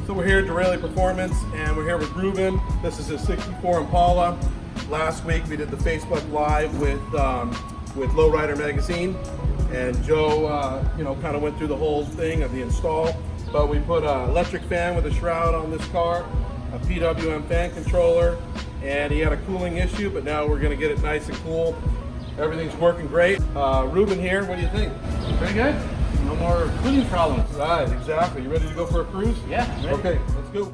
So we're here at Derale Performance, and we're here with Ruben. This is his 64 Impala. Last week we did the Facebook Live with Lowrider magazine, and Joe, kind of went through the whole thing of the install. But we put an electric fan with a Shroud on this car, a PWM fan controller, and he had a cooling issue, but now we're going to get it nice and cool. Everything's working great. Ruben here, what do you think? Pretty good. No more cooling problems. Right, exactly. You ready to go for a cruise? Yeah, ready. Okay, let's go.